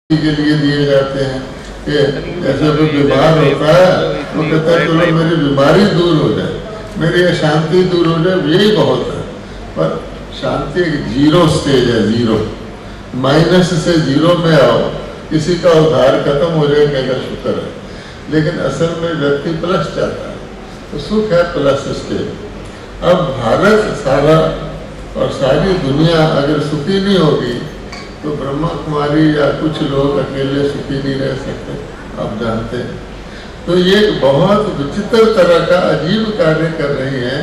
के लिए दिए जाते हैं कि जैसे कोई बीमार होता है तो कहता है चलो मेरी बीमारी दूर हो जाए, मेरी अशांति दूर हो जाए, यही बहुत है। पर शांति एक जीरो स्टेज है, जीरो माइनस से जीरो में आओ, किसी का उद्धार खत्म हो जाए कहेगा शुक्र है। लेकिन असल में व्यक्ति प्लस चाहता है, तो सुख है प्लस स्टेज। अब भारत सारा और सारी दुनिया अगर सुखी नहीं होगी तो ब्रह्मा कुमारी या कुछ लोग अकेले सुखी नहीं रह सकते, आप जानते हैं। तो ये बहुत विचित्र तरह का अजीब कार्य कर रही हैं।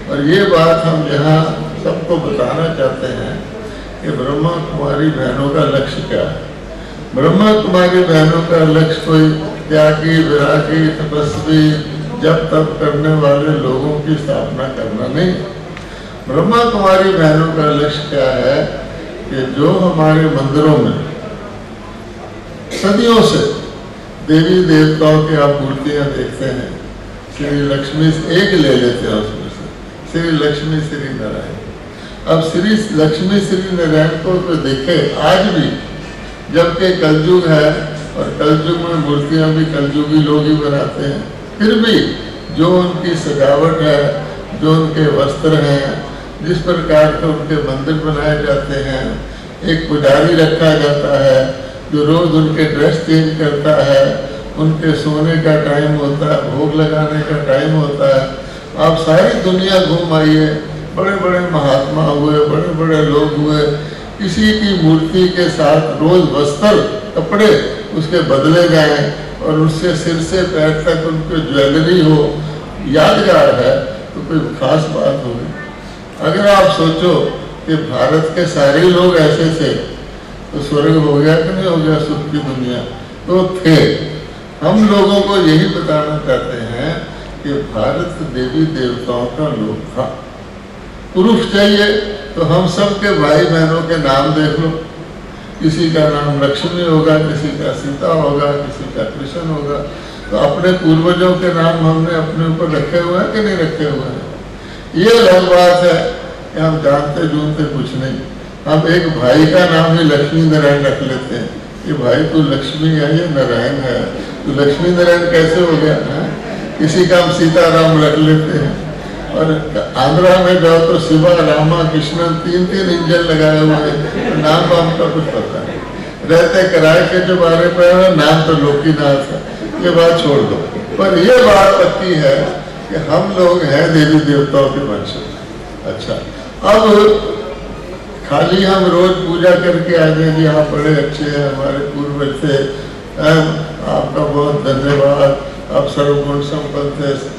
और ये बात हम यहाँ सबको बताना चाहते हैं कि ब्रह्मा कुमारी बहनों का लक्ष्य क्या है। ब्रह्मा कुमारी बहनों का लक्ष्य कोई त्यागी, विरागी, तपस्वी, जब तप करने वाले लोगों की स्थापना करना नहीं। ब्रह्मा कुमारी बहनों का लक्ष्य क्या है कि जो हमारे मंदिरों में सदियों से देवी देवताओं की आप मूर्तियां देखते हैं, श्री लक्ष्मी एक ले लेते हैं उसमें से, श्री लक्ष्मी श्री नारायण। अब श्री लक्ष्मी श्री नारायण को तो देखे आज भी, जबकि कलयुग है और कलयुग में मूर्तियां भी कलयुगी लोग ही बनाते हैं, फिर भी जो उनकी सजावट है, जो उनके वस्त्र हैं, जिस प्रकार के उनके मंदिर बनाए जाते हैं, एक पुजारी रखा जाता है जो रोज उनके ड्रेस चेंज करता है, उनके सोने का टाइम होता है, भोग लगाने का टाइम होता है। आप सारी दुनिया घूम आइए, बड़े बड़े महात्मा हुए, बड़े बड़े लोग हुए, किसी की मूर्ति के साथ रोज वस्त्र कपड़े उसके बदले जाएं और उससे सिर से पैर तक उनकी ज्वेलरी हो, यादगार है, तो कोई खास बात होगी। अगर आप सोचो कि भारत के सारे लोग ऐसे थे तो स्वर्ग हो गया कि नहीं हो गया, सुख की दुनिया तो थे। हम लोगों को यही बताना चाहते हैं कि भारत देवी देवताओं का लोक था। पुरुष चाहिए तो हम सब के भाई बहनों के नाम देख लो, किसी का नाम लक्ष्मी होगा, किसी का सीता होगा, किसी का कृष्ण होगा। तो अपने पूर्वजों के नाम हमने अपने ऊपर रखे हुए हैं कि नहीं रखे हुए हैं। ये अलग बात है कि हम जानते जूनते कुछ नहीं, हम एक भाई का नाम ही लक्ष्मी नारायण रख लेते हैं कि भाई तू लक्ष्मी है, ये नारायण है, तो लक्ष्मी नारायण कैसे हो गया है? किसी का हम सीताराम रख लेते हैं। और आंध्रा में जाओ तो शिवा, रामा, कृष्णन, तीन इंजन लगाए हुए हैं, तो नाम वाम का कुछ पता नहीं। रहते किराए के जो बारे पर नाम तो लोकीनाथ है, ये बात छोड़ दो। पर ये बात पक्की है कि हम लोग हैं देवी देवताओं के वंश। अच्छा, अब खाली हम रोज पूजा करके आ गए कि आप बड़े अच्छे हैं, हमारे पूर्वज थे, आपका बहुत धन्यवाद, आप सर्वगुण संपन्न थे,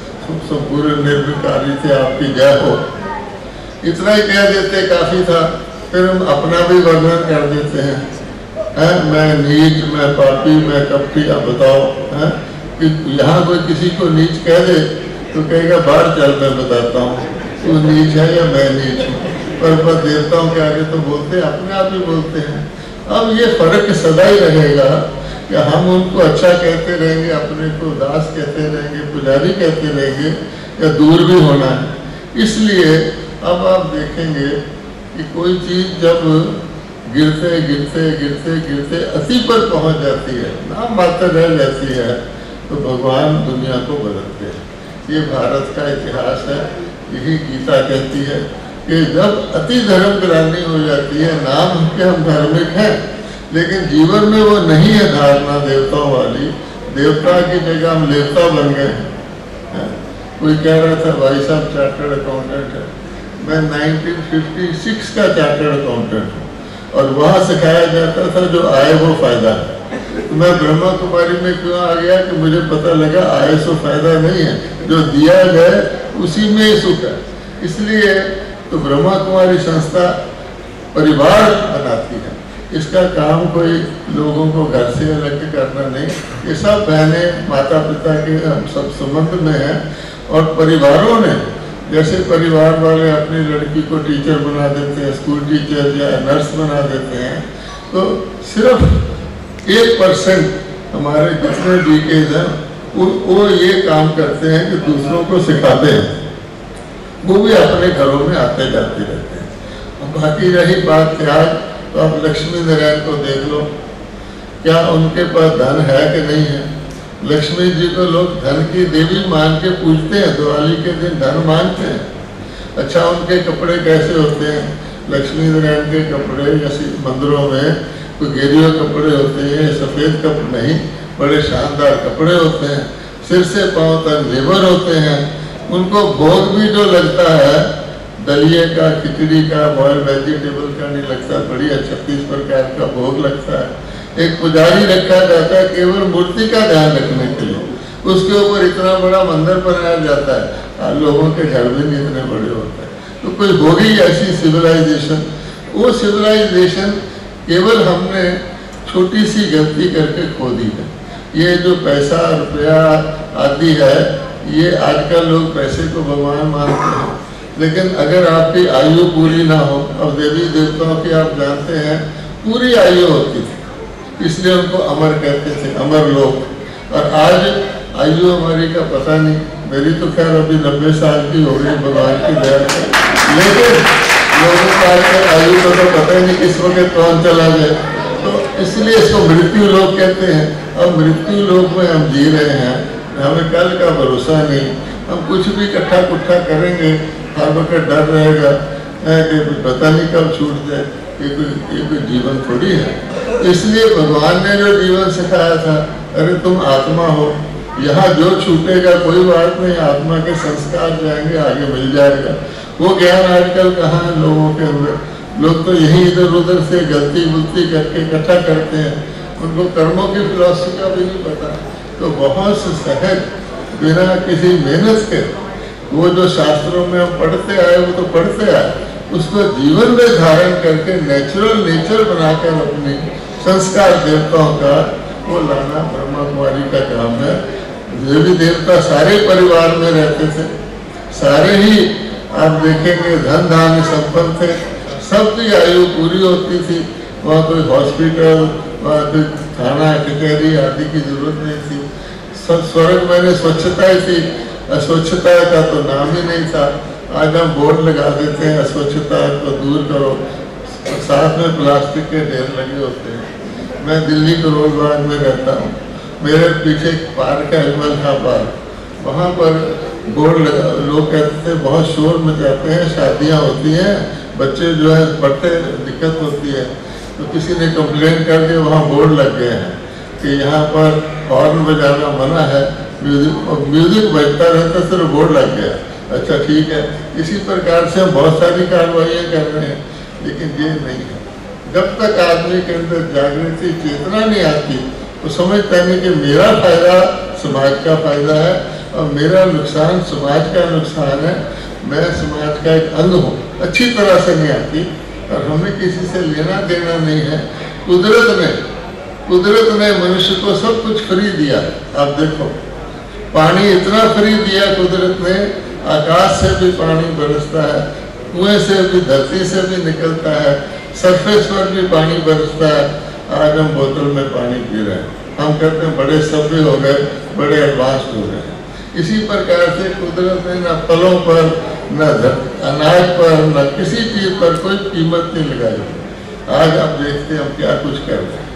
पूरे निर्विकारी थे, आपकी जय हो, इतना ही कह देते काफी था। फिर हम अपना भी वर्णन कर देते हैं, मैं नीच, मैं पापी, मैं कपटी। आप बताओ कि यहाँ कोई किसी को नीच कह दे तो कहेगा बाहर चल, मैं बताता हूँ तू नीच है या मैं नीच हूँ। पर देवताओं के आगे तो बोलते हैं, अपने आप ही बोलते हैं। अब ये फर्क सदा ही रहेगा कि हम उनको अच्छा कहते रहेंगे, अपने को दास कहते रहेंगे, पुजारी कहते रहेंगे, या दूर भी होना है। इसलिए अब आप देखेंगे कि कोई चीज़ जब गिरते गिरते गिरते गिरते अति पर पहुंच जाती है, नाम मात्र रह जाती है, तो भगवान दुनिया को बदलते हैं। ये भारत का इतिहास है। यही गीता कहती है कि जब अति धर्म ग्लानि हो जाती है, नाम के हम धार्मिक हैं लेकिन जीवन में वो नहीं है धारणा देवताओं वाली, देवता की जगह हम देवता बन गए हैं। कोई कह रहा था भाई साहब चार्टर्ड अकाउंटेंट है, मैं 1956 का चार्टर्ड अकाउंटेंट हूँ और वहाँ सिखाया जाता था जो आए वो फायदा है। तो मैं ब्रह्मा कुमारी में क्यों आ गया कि मुझे पता लगा आए सो फायदा नहीं है, जो दिया गया उसी में ही सुख है। इसलिए तो ब्रह्मा कुमारी संस्था परिवार बनाती है, इसका काम कोई लोगों को घर से अलग करना नहीं। ये सब बहनें माता पिता के हम सब संबंध में हैं। और परिवारों ने, जैसे परिवार वाले अपनी लड़की को टीचर बना देते हैं, स्कूल टीचर या नर्स बना देते हैं, तो सिर्फ 1% हमारे जितने डीकेज हैं वो ये काम करते हैं कि दूसरों को सिखाते हैं, वो भी अपने घरों में आते जाते रहते हैं। और बाकी रही बात त्याग, तो आप लक्ष्मी नारायण को देख लो, क्या उनके पास धन है कि नहीं है? लक्ष्मी जी को लोग धन की देवी मान के पूजते हैं, दिवाली के दिन धन मांगते हैं। अच्छा, उनके कपड़े कैसे होते हैं? लक्ष्मी नारायण के कपड़े जैसे मंदिरों में कोई गेरुआ कपड़े होते हैं, सफ़ेद कपड़े नहीं, बड़े शानदार कपड़े होते हैं, सिर से पांव तक जेवर होते हैं। उनको भोग भी जो लगता है दलिए का, खिचड़ी का, बॉयल वेजिटेबल का नहीं लगता, बढ़िया 36 प्रकार का भोग लगता है। एक पुजारी रखा जाता है केवल मूर्ति का ध्यान रखने के लिए, उसके ऊपर इतना बड़ा मंदिर बनाया जाता है। लोगों के घर भी नहीं इतने बड़े होते हैं। तो कोई होगी ऐसी सिविलाइजेशन, वो सिविलाइजेशन केवल हमने छोटी सी गलती करके खो दी है। ये जो पैसा रुपया आदि है, ये आजकल लोग पैसे को भगवान मानते हैं, लेकिन अगर आपकी आयु पूरी ना हो, अब देवी देवताओं की आप जानते हैं पूरी आयु होती थी, इसलिए उनको अमर कहते थे, अमर लोग। और आज आयु हमारी का पता नहीं, मेरी तो खैर अभी 90 साल की हो गई भगवान की दया से, लेकिन लोगों को आजकल आयु का तो पता ही नहीं किस वक्त कौन चला जाए, तो इसलिए इसको मृत्यु लोक कहते हैं। अब मृत्यु लोक में हम जी रहे हैं, हमें कल का भरोसा नहीं, हम कुछ भी इकट्ठा कुट्ठा करेंगे, हर वक्त डर रहेगा कि पता नहीं कब छूट जाए। ये कोई जीवन थोड़ी है। इसलिए भगवान ने जो जीवन सिखाया था, अरे तुम आत्मा हो, यहाँ जो छूटेगा कोई बात नहीं, आत्मा के संस्कार जाएंगे, आगे मिल जाएगा। वो ज्ञान आजकल कहाँ है लोगों के अंदर? लोग तो यही इधर उधर से गलती बुलती करके इकट्ठा करते हैं, उनको कर्मों की फिलॉसफी का भी नहीं पता। तो बहुत से सहज बिना किसी मेहनत के वो जो शास्त्रों में हम पढ़ते आए, वो तो पढ़ते आए, उसको जीवन में धारण करके नेचुरल नेचर बनाकर अपने संस्कार देवताओं का वो लाना ब्रह्मा कुमारी का काम है। देवी देवता सारे परिवार में रहते थे, सारे ही आप देखेंगे धन धान्य संपन्न थे, सबकी आयु पूरी होती थी। वहाँ कोई हॉस्पिटल, वहाँ कोई थाना कचहरी आदि की जरूरत नहीं थी। स्वर्ग में स्वच्छता ही थी, अस्वच्छता का तो नाम ही नहीं था। आज हम बोर्ड लगा देते हैं अस्वच्छता को दूर करो, साथ में प्लास्टिक के ढेर लगे होते हैं। मैं दिल्ली करोल बाग में रहता हूँ, मेरे पीछे एक पार्क है अजमल खां पार्क, वहाँ पर बोर्ड लगा, लोग कहते थे बहुत शोर मचाते हैं, शादियाँ होती हैं, बच्चे जो है पढ़ते दिक्कत होती है, तो किसी ने कंप्लेन कर दिया, वहाँ बोर्ड लग गए हैं कि यहाँ पर हॉर्न बजाना मना है, म्यूजिक बजता रहता, सिर्फ बोर्ड लग गया। अच्छा ठीक है, इसी प्रकार से हम बहुत सारी कार्रवाइयाँ कर रहे हैं, लेकिन ये नहीं है। जब तक आदमी के अंदर जागृति चेतना नहीं आती, वो समझता नहीं कि मेरा फायदा समाज का फायदा है और मेरा नुकसान समाज का नुकसान है, मैं समाज का एक अंग हूँ। अच्छी तरह से नहीं आती और हमें किसी से लेना देना नहीं है। कुदरत ने मनुष्य को सब कुछ फ्री दिया है। आप देखो, पानी इतना फ्री दिया कुदरत ने, आकाश से भी पानी बरसता है, कुएं से भी, धरती से भी निकलता है, सरफेस पर भी पानी बरसता है। आज हम बोतल में पानी पी रहे हैं, हम कहते हैं बड़े सभ्य हो गए, बड़े एडवांस्ड हो गए। इसी प्रकार से कुदरत ने न फलों पर, न अनाज पर, न किसी चीज पर कोई कीमत नहीं लगाई। आज आप देखते हैं हम क्या कुछ कर रहे हैं।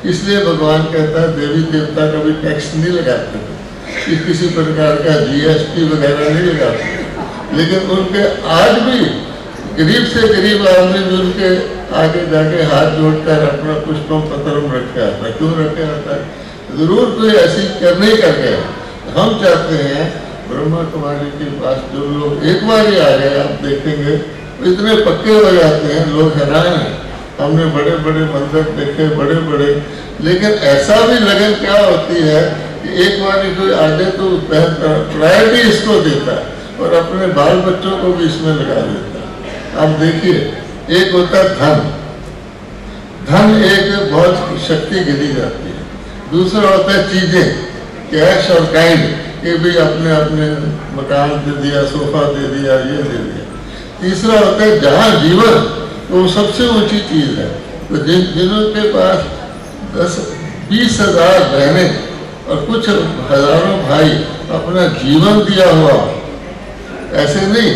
इसलिए भगवान कहता है देवी देवता कभी टैक्स नहीं लगाते थे, किसी प्रकार का GST वगैरह नहीं लगाते, लेकिन उनके आज भी गरीब से गरीब आदमी भी उनके आगे जाके हाथ जोड़कर अपना पुष्पम पत्रम रखे आता है। क्यों रखे आता है? जरूर कोई ऐसी करने का गया। हम चाहते हैं ब्रह्मा कुमारी के पास जो लोग एक बार ही आ गए, आप देखेंगे इतने पक्के हो जाते हैं, लोग हैरान हैं। हमने बड़े बड़े मंदिर देखे, बड़े बड़े, लेकिन ऐसा भी लगन क्या होती है कि एक बार ही कोई आ जाए तो प्रायोरिटी इसको देता है और अपने बाल बच्चों को भी इसमें लगा देता है। आप देखिए, एक होता है धन, धन एक बहुत शक्ति गिनी जाती है। दूसरा होता है चीजें, कैश और काइंड, ये भी अपने अपने मकान दे दिया, सोफा दे दिया, ये दे दिया। तीसरा होता है जहाँ जीवन, वो सबसे ऊंची चीज है। तो जिनके पास 10-20 हजार बहनें और कुछ हजारों भाई अपना जीवन दिया हुआ, ऐसे नहीं,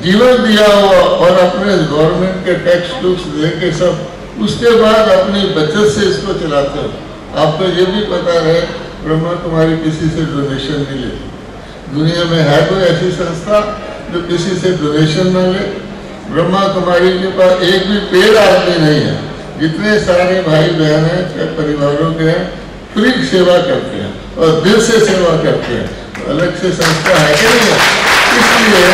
जीवन दिया हुआ और अपने गवर्नमेंट के टैक्स टूक्स लेके सब, उसके बाद अपनी बचत से इसको चलाते हो, आपको ये भी पता रहे, ब्रह्मा कुमारी किसी से डोनेशन नहीं लेती। दुनिया में है कोई ऐसी संस्था जो किसी से डोनेशन न ले? ब्रह्मा कुमारी के पास एक भी पेड़ आदमी नहीं है। जितने सारे भाई बहन हैं परिवारों के हैं, फ्री सेवा करते हैं और दिल से सेवा करते हैं। तो अलग से संस्था है कि नहीं है? इसलिए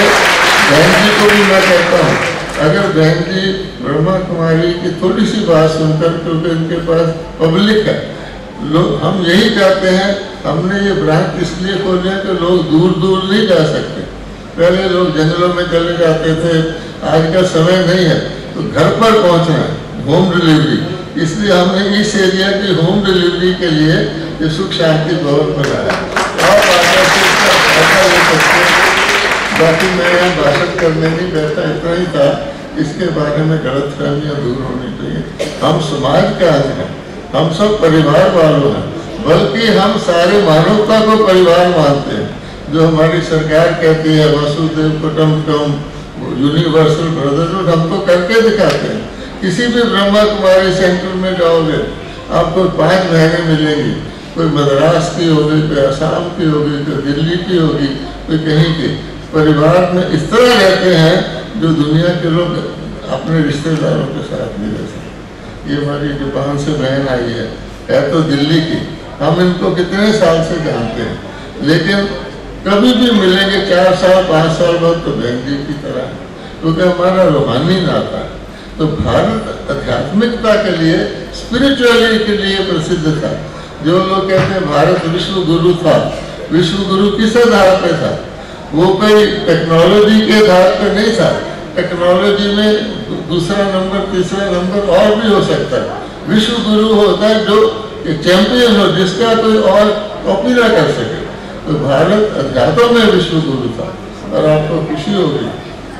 बहन जी को भी मैं कहता हूँ, अगर बहन जी ब्रह्मा कुमारी की थोड़ी सी बात सुनकर, क्योंकि उनके पास पब्लिक है, लोग हम यही चाहते हैं, हमने ये ब्रांच इसलिए खोले हैं कि लोग दूर दूर नहीं जा सकते। पहले लोग जंगलों में चले जाते थे, आज का समय नहीं है, तो घर पर पहुंचना है, होम डिलीवरी। इसलिए हमने इस एरिया की होम डिलीवरी के लिए ये सुख शांति भवन बनाया। आप आगे से इसका फायदा ले सकते हैं। बाकी मैं यहाँ भाषण करने नहीं बैठा, इतना ही था। इसके बारे में गलत फहमियाँ दूर होनी चाहिए। हम समाज का अंग हैं, हम सब परिवार वालों हैं, बल्कि हम सारे मानवता को परिवार मानते हैं। जो हमारी सरकार कहती है वसुधैव कुटुंबकम, यूनिवर्सल ब्रदरहुड, हम तो करके दिखाते हैं। किसी भी ब्रह्मा कुमारी सेंटर में जाओगे, आपको 5 बहनें मिलेंगी। कोई मद्रास की होगी, कोई असम की होगी, कोई दिल्ली की होगी, कोई कहीं की। परिवार में इस तरह रहते हैं जो दुनिया के लोग अपने रिश्तेदारों के साथ नहीं रह सकते। ये हमारी जापान से बहन आई है तो दिल्ली की। हम इनको कितने साल से जानते हैं, लेकिन कभी भी मिलेंगे 4 साल 5 साल बाद तो बहन जी की तरह, क्योंकि हमारा रूहानी नाता है। तो भारत आध्यात्मिकता के लिए, स्पिरिचुअलिटी के लिए प्रसिद्ध था। जो लोग कहते हैं भारत विश्व गुरु था, विश्व गुरु किस आधार पे था? वो कोई टेक्नोलॉजी के आधार पे नहीं था। टेक्नोलॉजी में दूसरा नंबर, तीसरा नंबर और भी हो सकता है। विश्व गुरु होता है जो चैंपियन हो, जिसका कोई और कॉपी ना कर सके। तो भारत अध्यात्म में विश्व गुरु था। और आपको खुशी होगी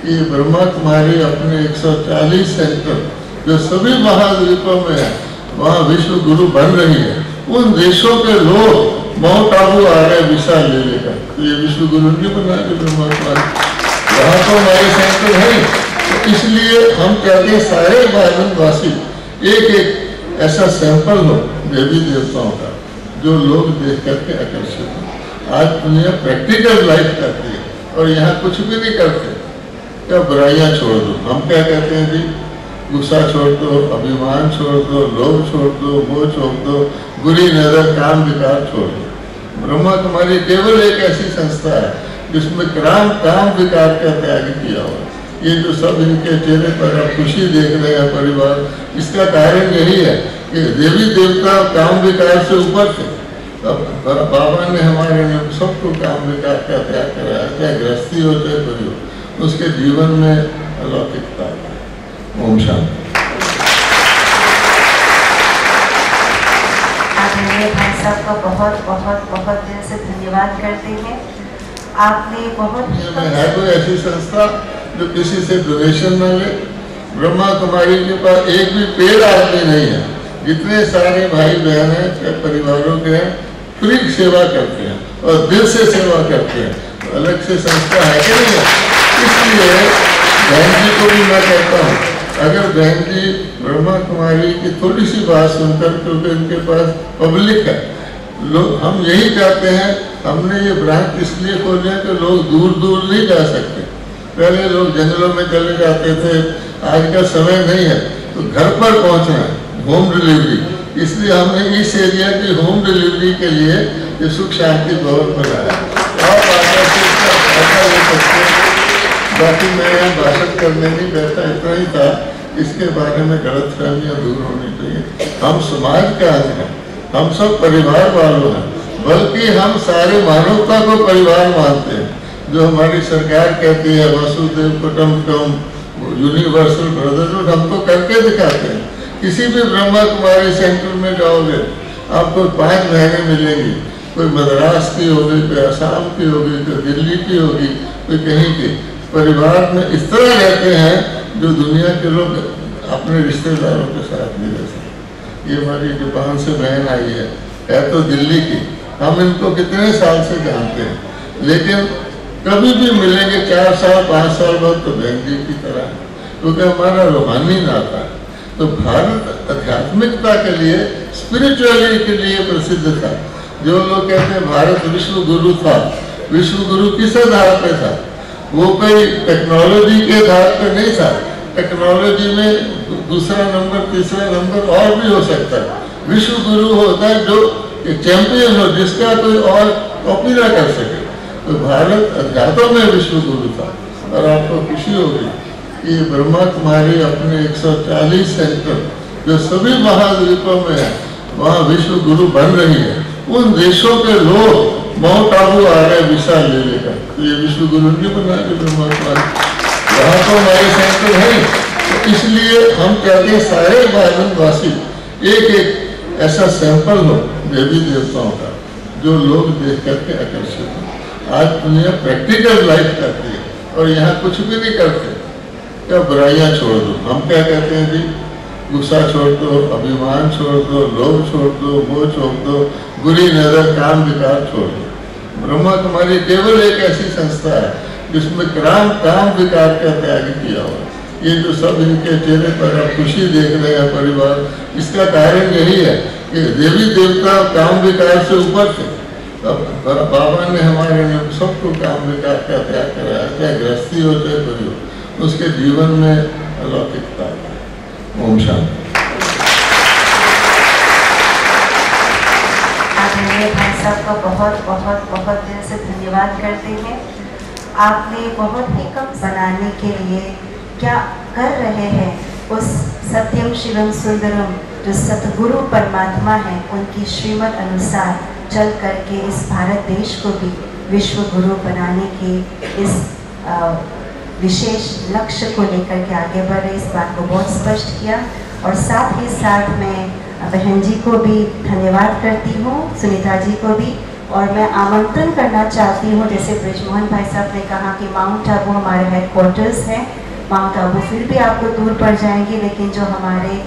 कि ब्रह्मा कुमारी अपने 140 सेंटर जो सभी महाद्वीपों में है, वहाँ विश्व गुरु बन रही है। उन देशों के लोग माउंट आबू आ रहे वीसा ले लेकर, तो ये विश्व गुरु नहीं बना के ब्रह्मा कुमारी। यहाँ तो हमारे सेंटर है, तो इसलिए हम कहते हैं सारे भारतवासी एक एक ऐसा सैंपल हो देवी देवताओं का, जो लोग देख करके आकर्षित हो। आज दुनिया प्रैक्टिकल लाइफ करती है और यहाँ कुछ भी नहीं करते। क्या बुराइयाँ छोड़ दो, हम क्या कहते हैं जी, गुस्सा छोड़ दो, अभिमान छोड़ दो, लोभ छोड़ दो, मोह छोड़ दो, बुरी नजर, काम विकार छोड़ दो। ब्रह्मा कुमारी केवल एक ऐसी संस्था है जिसमें काम विकार का त्याग किया हुआ। ये जो सब इनके चेहरे पर आप खुशी देख रहे हैं परिवार, इसका कारण यही है कि देवी देवता काम विकार से ऊपर थे। अब बाबा ने हमारे सबको काम विकार का त्याग कराया, चाहे गृहस्थी हो चाहे कोई हो, उसके जीवन में अलौकिकता है। ओम शांति। भाई साहब का बहुत बहुत बहुत दिल से धन्यवाद करते हैं। आपने बहुत है कोई ऐसी संस्था जो किसी से डोनेशन न ले? ब्रह्मा कुमारी के पास एक भी पेड़ आदमी नहीं है। जितने सारे भाई बहन हैं परिवारों के हैं, फ्री सेवा करते हैं और दिल से सेवा करते हैं। तो अलग से संस्था है कि नहीं है? इसलिए बहन जी को भी मैं कहता हूँ, अगर बहन जी ब्रह्मा कुमारी की थोड़ी सी बात सुनकर, क्योंकि उनके पास पब्लिक है, लोग हम यही चाहते हैं, हमने ये ब्रांच इसलिए खोले हैं कि लोग दूर दूर नहीं जा सकते। पहले लोग जंगलों में चले जाते थे, आज का समय नहीं है, तो घर पर पहुंचना है, होम डिलीवरी। इसलिए हमने इस एरिया की होम डिलीवरी के लिए ये सुख शांति भवन बनाया। आप आगे से इसका फायदा ले सकते हैं। बाकी मैं यहाँ भाषण करने नहीं बैठा, इतना ही था। इसके बारे में गलत फहमियाँ दूर होनी चाहिए। हम समाज का अंग हैं, हम सब परिवार वालों हैं, बल्कि हम सारे मानवता को परिवार मानते हैं। जो हमारी सरकार कहती है वसुधैव कुटुंबकम, यूनिवर्सल ब्रदरहुड, हम तो करके दिखाते हैं। किसी भी ब्रह्मा कुमारी सेंटर में जाओगे, आपको 5 बहनें मिलेंगी। कोई मद्रास की होगी, कोई असम की होगी, कोई दिल्ली की होगी, कोई कहीं की। परिवार में इस तरह रहते हैं जो दुनिया के लोग अपने रिश्तेदारों के साथ नहीं रह सकते। ये हमारी जापान से बहन आई है तो दिल्ली की। हम इनको कितने साल से जानते हैं, लेकिन कभी भी मिलेंगे 4 साल 5 साल बाद तो बहन जी की तरह, क्योंकि हमारा रूहानी नाता है। तो भारत आध्यात्मिकता के लिए, स्पिरिचुअली के लिए प्रसिद्ध था। जो लोग कहते हैं भारत विश्व गुरु था, विश्व गुरु किस आधार पे था? वो कोई टेक्नोलॉजी के आधार पे नहीं था। टेक्नोलॉजी में दूसरा नंबर, तीसरा नंबर और भी हो सकता है। विश्व गुरु होता है जो चैंपियन हो, जिसका कोई और कॉपी ना कर सके। तो भारत अध्यात्म में विश्व गुरु था। और आपको खुशी होगी कि ब्रह्मा कुमारी अपने 140 सेंटर जो सभी महाद्वीपों में है, वहाँ विश्व गुरु बन रही है। उन देशों के लोग माउंट आबू आ रहे वीसा ले लेकर, तो ये विश्व गुरु नहीं बना रहे ब्रह्मा कुमारी, यहाँ तो हमारे सेंटर है। तो इसलिए हम कहते हैं सारे भारतवासी एक एक ऐसा सैंपल हो देवी देवताओं का, जो लोग देख करके आकर्षित हो। आज दुनिया प्रैक्टिकल लाइफ करती है और यहाँ कुछ भी नहीं करते। क्या बुराइयाँ छोड़ दो, हम क्या कहते हैं जी, गुस्सा छोड़ दो, अभिमान छोड़ दो, लोभ छोड़ दो, मोह छोड़ दो, बुरी नजर, काम विकार छोड़ दो। ब्रह्मा कुमारी केवल एक ऐसी संस्था है जिसमें काम विकार का त्याग किया हुआ। ये जो सब इनके चेहरे पर आप खुशी देख रहे हैं परिवार, इसका कारण यही है कि देवी देवता काम विकार से ऊपर थे। बाबा ने हमारे सबको काम विकार का त्याग कराया, चाहे गृहस्थी हो चाहे कोई हो, उसके जीवन में अलौकिकता है। ओम शांति। आदरणीय भाई साहब का बहुत बहुत बहुत दिल से धन्यवाद करते हैं। आपने बहुत ही कम बनाने के लिए क्या कर रहे हैं, उस सत्यम शिवम सुंदरम जो सतगुरु परमात्मा है, उनकी श्रीमत अनुसार चल करके इस भारत देश को भी विश्व गुरु बनाने के इस विशेष लक्ष्य को लेकर के आगे बढ़ रहे, इस बात को बहुत स्पष्ट किया। और साथ ही साथ मैं बहन जी को भी धन्यवाद करती हूँ, सुनीता जी को भी। और मैं आमंत्रण करना चाहती हूँ, जैसे ब्रिजमोहन भाई साहब ने कहा कि माउंट आबू हमारे हेडक्वार्टर्स है। माउंट आबू फिर भी आपको दूर पड़ जाएंगे, लेकिन जो हमारे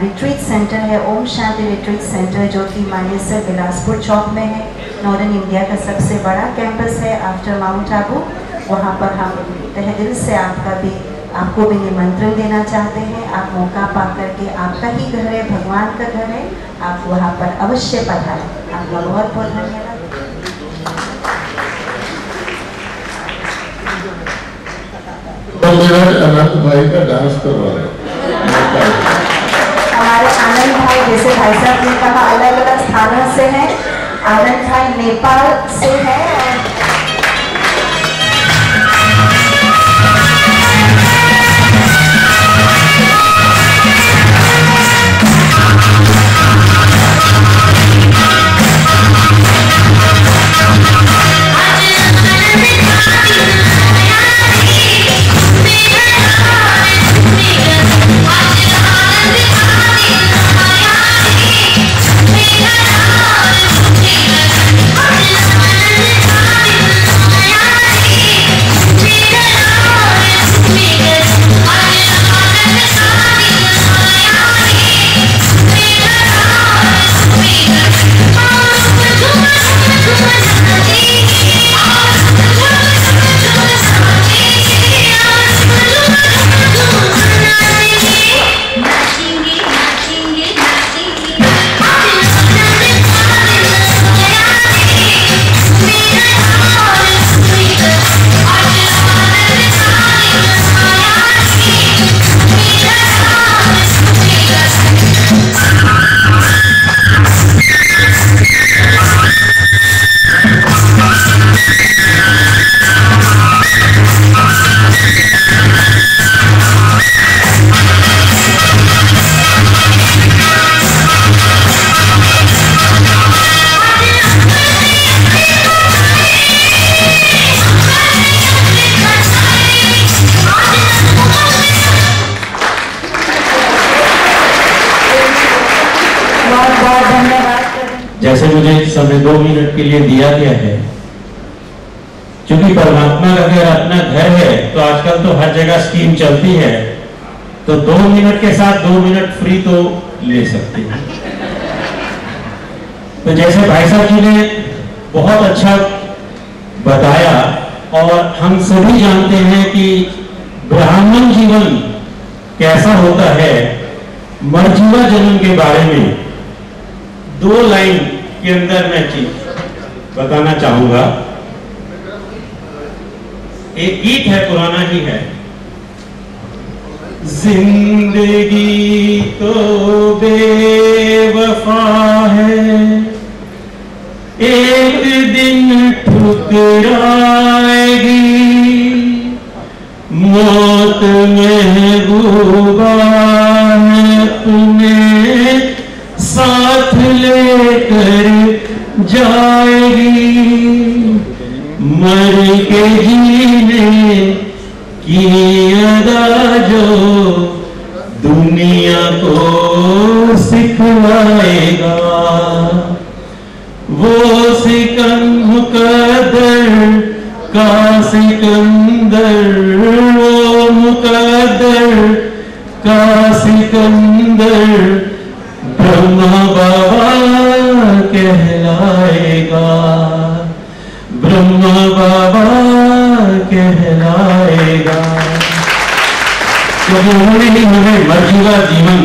रिट्रीट सेंटर है, ओम शांति रिट्रीट सेंटर, जो कि मानेसर बिलासपुर चौक में है, नॉर्दर्न इंडिया का सबसे बड़ा कैंपस है आफ्टर माउंट आबू। वहाँ पर हम तहे दिल से आपको भी निमंत्रण देना चाहते हैं। आप मौका पा करके, आपका ही घर है, भगवान का घर है, आप वहाँ पर अवश्य पधारें। आपका बहुत बहुत धन्यवाद। तो मेरा अनंत भाई का डांस करवा रहे हमारे आनंद भाई, जैसे भाई साहब ने कहा, अलग अलग स्थानों से हैं। आनंद भाई नेपाल से है। जैसे मुझे समय 2 मिनट के लिए दिया गया है, क्योंकि परमात्मा का अगर अपना घर है तो आजकल तो हर जगह स्कीम चलती है, तो 2 मिनट के साथ 2 मिनट फ्री तो ले सकते हैं। तो जैसे भाई साहब जी ने बहुत अच्छा बताया, और हम सभी जानते हैं कि ब्राह्मण जीवन कैसा होता है, मरजीवा जन्म के बारे में 2 लाइन के अंदर मैं चीज बताना चाहूंगा। एक गीत है, पुराना ही है। जिंदगी तो बेवफा है, एक दिन ठुकराएगी, मौत महबूबा है तुम्हें साथ लेकर जाएगी, मर के जीने की अदा जो दुनिया को सिखलाएगा, वो मुकद्दर का सिकंदर, वो मुकद्दर का सिकंदर ब्रह्मा बाबा कहलाएगा, ब्रह्मा बाबा कहलाएगा। क्योंकि उन्होंने ही हमें मर्जीवा जीवन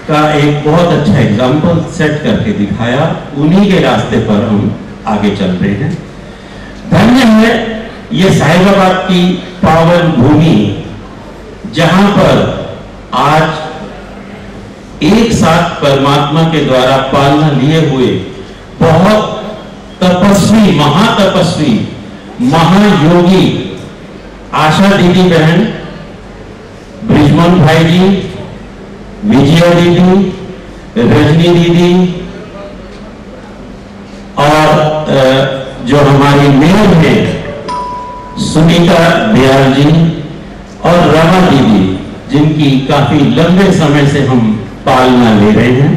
का एक बहुत अच्छा एग्जाम्पल सेट करके दिखाया, उन्हीं के रास्ते पर हम आगे चल रहे हैं। धन्य है ये साहिबाबाद की पावन भूमि, जहां पर आज एक साथ परमात्मा के द्वारा पालना लिए हुए बहुत तपस्वी, महातपस्वी, महायोगी आशा दीदी बहन, ब्रिजमोहन भाई जी, विजया दीदी, रजनी दीदी और जो हमारी मेयर है सुनीता दयाल जी और रमा दीदी, जिनकी काफी लंबे समय से हम पालना ले रहे हैं।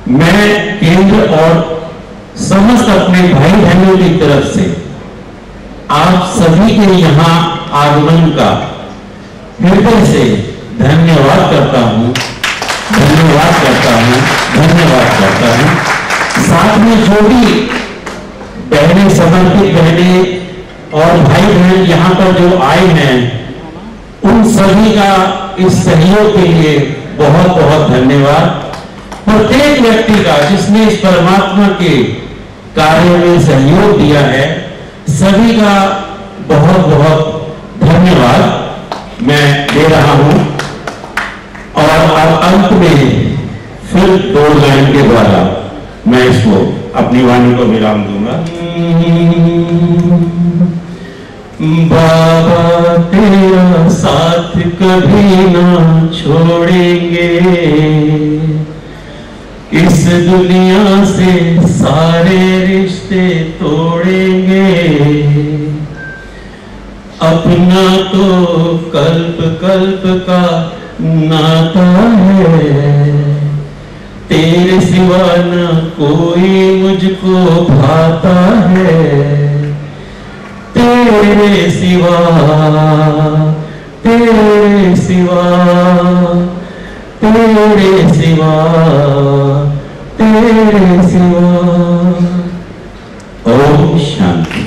मैं केंद्र और समस्त अपने भाई बहनों की तरफ से आप सभी के यहाँ आगमन का हृदय से धन्यवाद करता हूँ, धन्यवाद करता हूँ, धन्यवाद करता हूँ। साथ में जो भी बहनें, समर्पित बहनें और भाई बहन यहाँ पर जो आए हैं, उन सभी का इस सहयोग के लिए बहुत बहुत धन्यवाद। प्रत्येक व्यक्ति का जिसने इस परमात्मा के कार्य में सहयोग दिया है, सभी का बहुत बहुत धन्यवाद मैं दे रहा हूं। और अब अंत में फिर 2 लाइन के द्वारा मैं इसको अपनी वाणी को विराम दूंगा। बाबा तेरा साथ कभी ना छोड़ेंगे, इस दुनिया से सारे रिश्ते तोड़ेंगे, अपना तो कल्प कल्प का नाता है, तेरे सिवा न कोई मुझको भाता है, तेरे सिवा, तेरे सिवा, तेरे सिवा, तेरे सिवा। ओम शांति।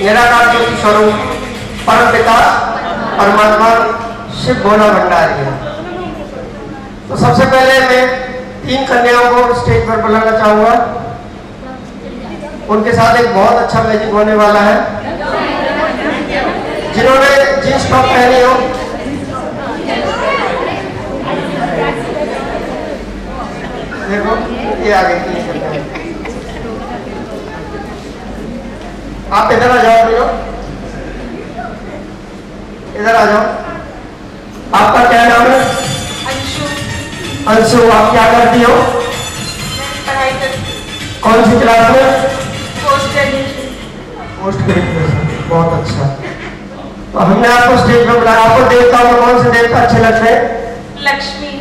निराकार ज्योति स्वरूप परम पिता परमात्मा शिव भोला भंडारी है। तो सबसे पहले मैं 3 कन्याओं को स्टेज पर बुलाना चाहूंगा। उनके साथ एक बहुत अच्छा मैजिक होने वाला है। जिन्होंने जींस टॉप पहनी हो, देखो ये आगे की कन्या। आप इधर आ जाओ भैया, इधर आ जाओ। आपका क्या नाम है? अंशु। अंशु, आप क्या करती हो? पढ़ाई करती। कौन सी क्लास में? Post graduation. पोस्ट ग्रेजुएशन, बहुत अच्छा। तो हमने आपको स्टेज पर बुलाया। आपको देवताओं में कौन से देवता अच्छे लगते हैं? लक्ष्मी।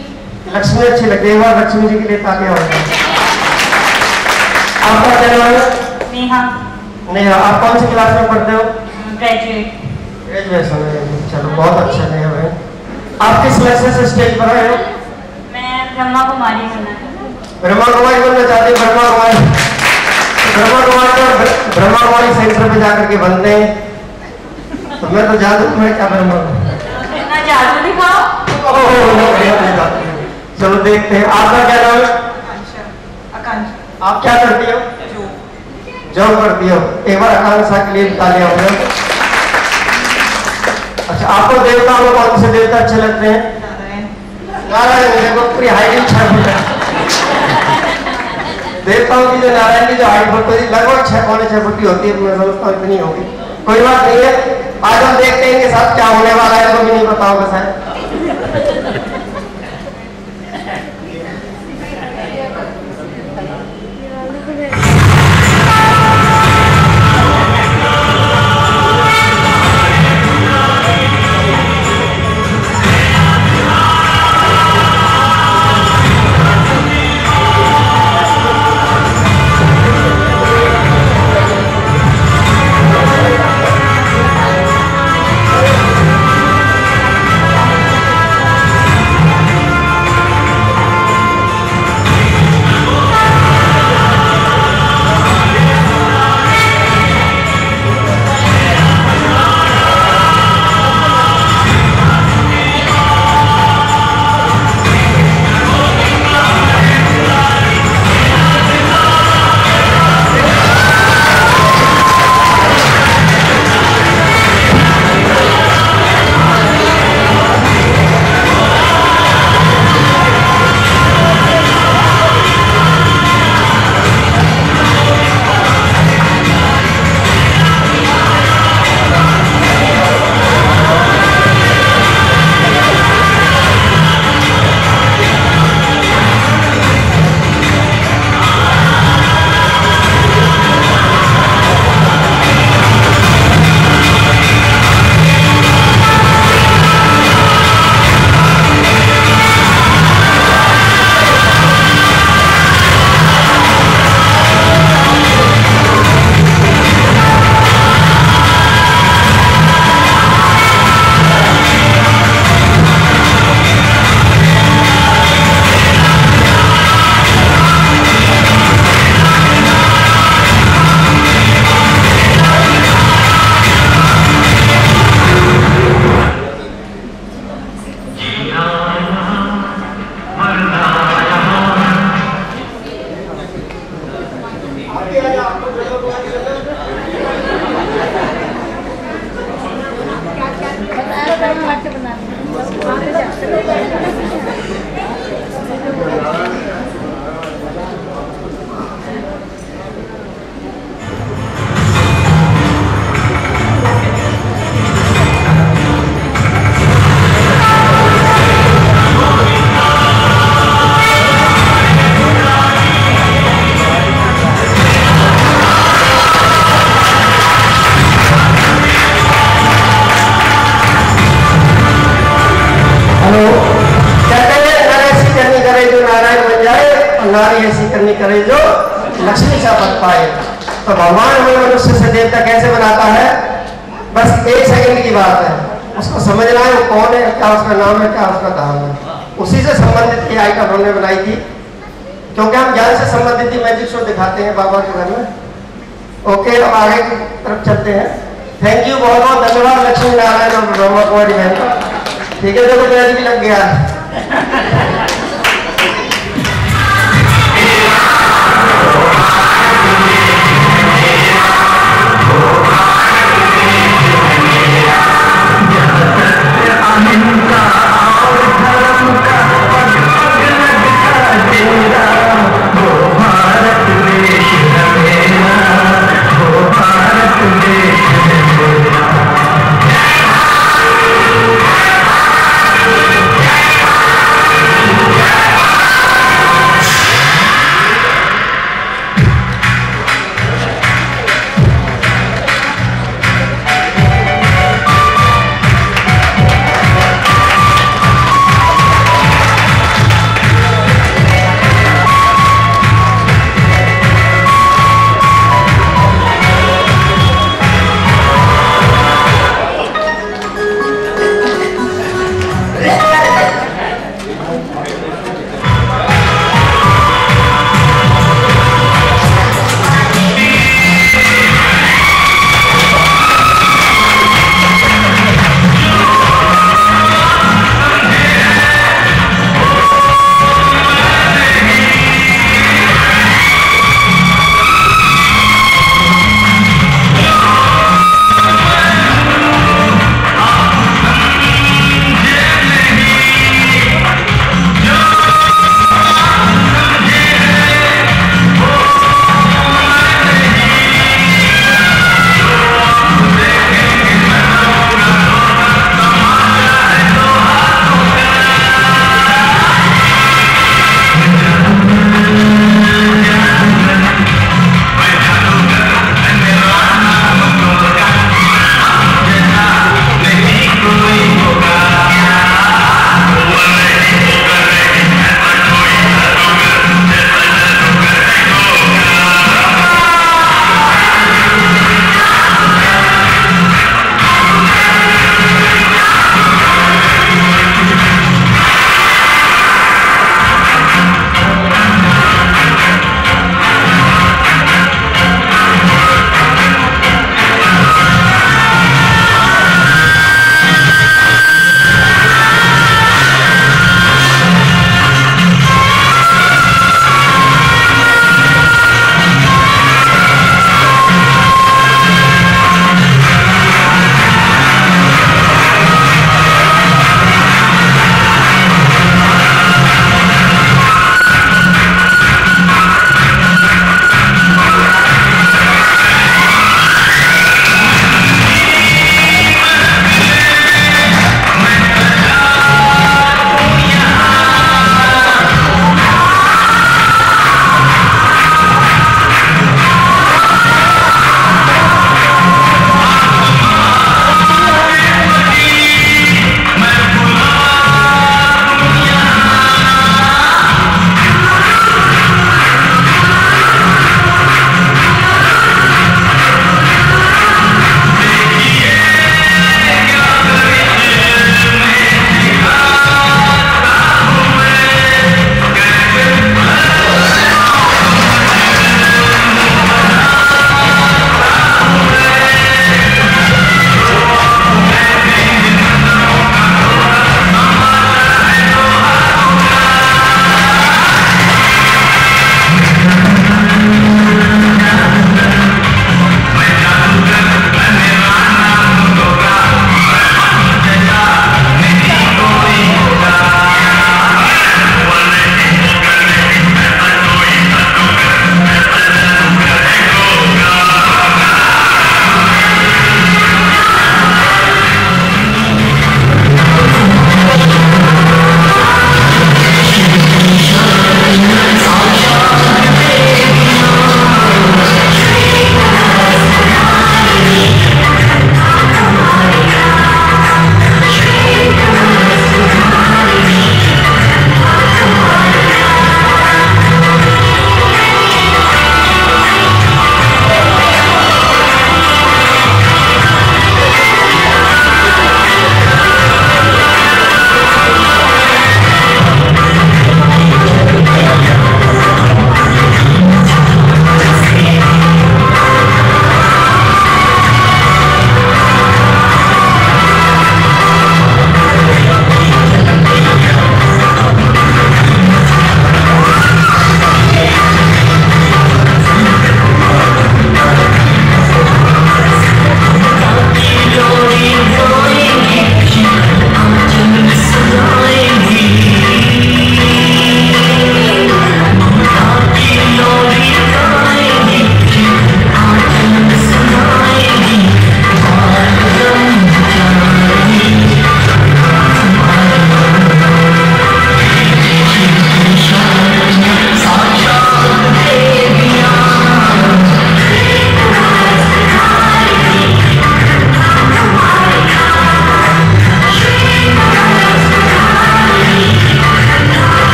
लक्ष्मी अच्छी लगती है। एक बार लक्ष्मी जी के लिए ताली हो जाए। आपका क्या नाम है? नेहा। नेहा, आप कौन सी क्लास में पढ़ते हो? ग्रेजुएट। ग्रेजुएशन में, चलो बहुत अच्छा नेहा भाई। आप किस मैसेज से स्टेज पर आए हो? मैं ब्रह्मा कुमारी बनना है। ब्रह्मा कुमारी बनना चाहते हैं? ब्रह्मा कुमारी ब्रह्मा कुमारी सेंटर पे जाकर के बनते हैं। तो मैं तो जादू में क्या ब्रह्मा इतना जादू दिखाओ। चलो देखते हैं। आपका क्या नाम है? आकांक्षा। आप क्या करती हो? जॉब करती हो। एक बार आकांक्षा के लिए तालियां हो। अच्छा, आपको देवताओं में कौन से देवता अच्छे लगते हैं? नारायण। देखो पूरी हाइट 6 फुट है। देवताओं की जो नारायण की जो हाइट होती है लगभग 6-6 फुट की होती है। मैं समझता हूँ इतनी होगी। कोई बात नहीं है। आज हम देखते हैं इनके साथ क्या होने वाला है। तो भी नहीं पता होगा शायद। नारी ऐसी करनी करे जो लक्ष्मी सा बन पाए। तो भगवान हमें मनुष्य से देवता कैसे बनाता है? बस 1 सेकंड की बात है। उसको समझना है वो कौन है, क्या उसका नाम है, क्या उसका धाम है। उसी से संबंधित ये आइटम हमने बनाई थी, क्योंकि हम ज्ञान से संबंधित ही मैजिक शो दिखाते हैं बाबा के घर में। ओके, अब आगे की तरफ चलते हैं। थैंक यू, बहुत बहुत धन्यवाद लक्ष्मी नारायण और ब्रह्मा कुमारी बहन। ठीक है, देखो पैर भी लग गया।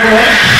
करते हैं।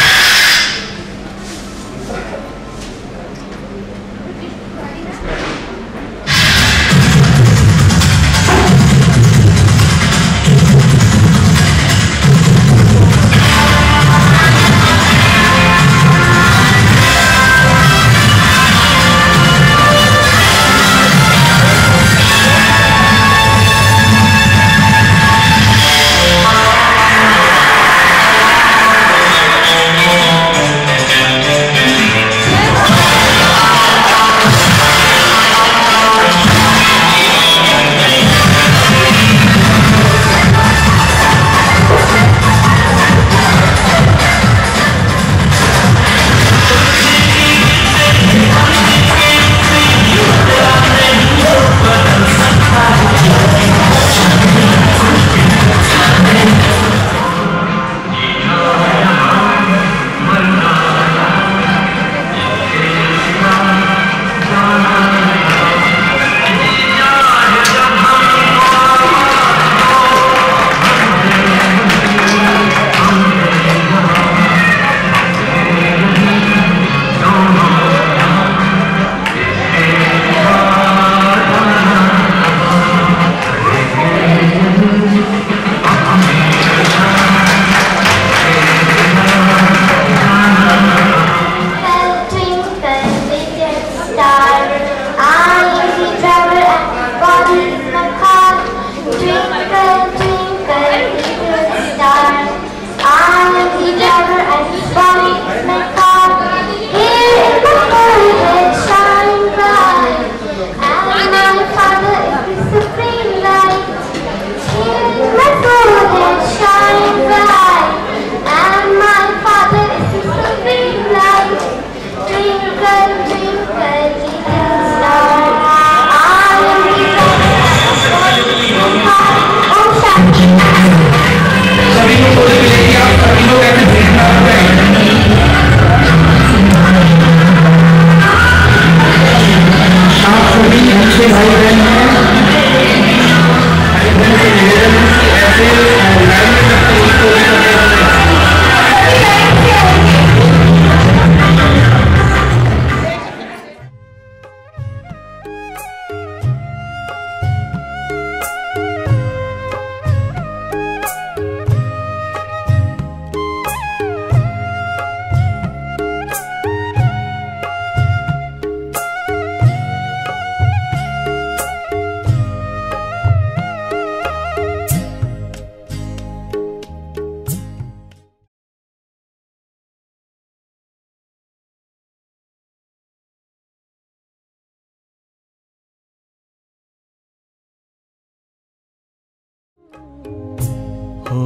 हो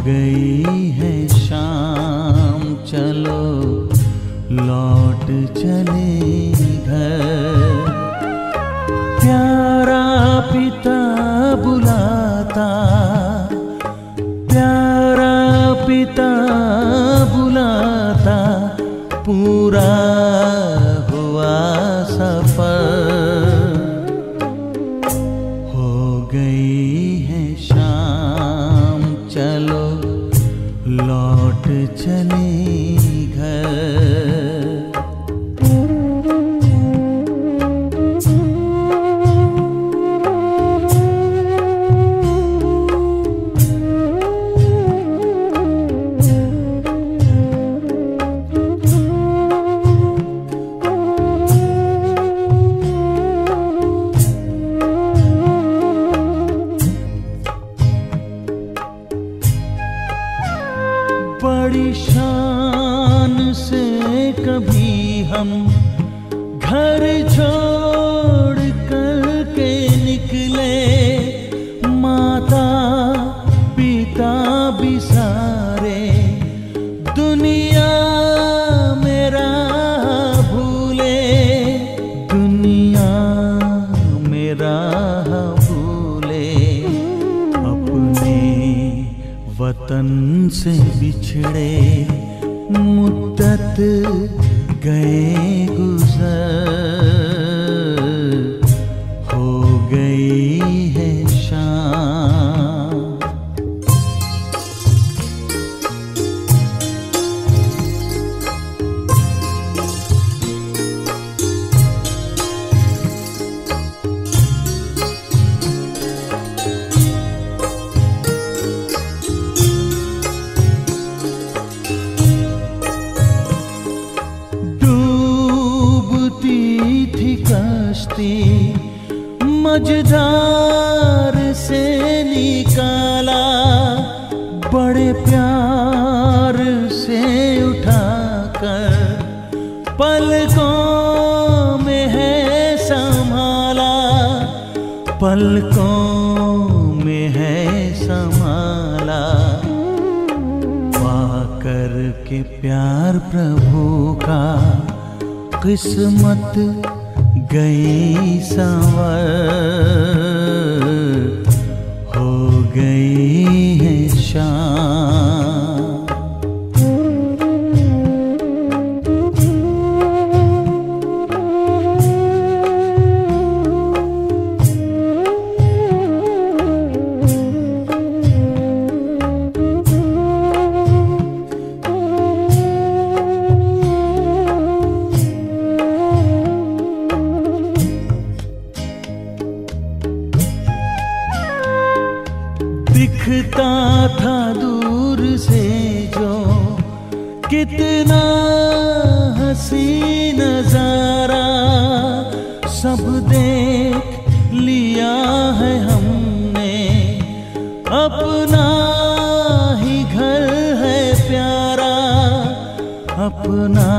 गई है शाम, चलो लौट चले घर। प्यारा पिता बुलाता, प्यारा पिता बुलाता, पूरा हुआ सफर। हो गई है शाम, चलो लौट चले घर। बड़ी शान से कभी हम घर छोड़ कर के निकले, माता पिता भी सारे दुनिया मेरा भूले, दुनिया मेरा भूले। अपने वतन से बिछड़े मुद्दत गए गुजर। हो गई है शाम। बस्ती मझधार से निकाला, बड़े प्यार से उठाकर पलकों में है संभाला, पलकों में है संभाला। पाकर के प्यार प्रभु का किस्मत गई संवर, हो गई है शाम। दिखता था दूर से जो कितना हसी नजारा, सब देख लिया है हमने, अपना ही घर है प्यारा, अपना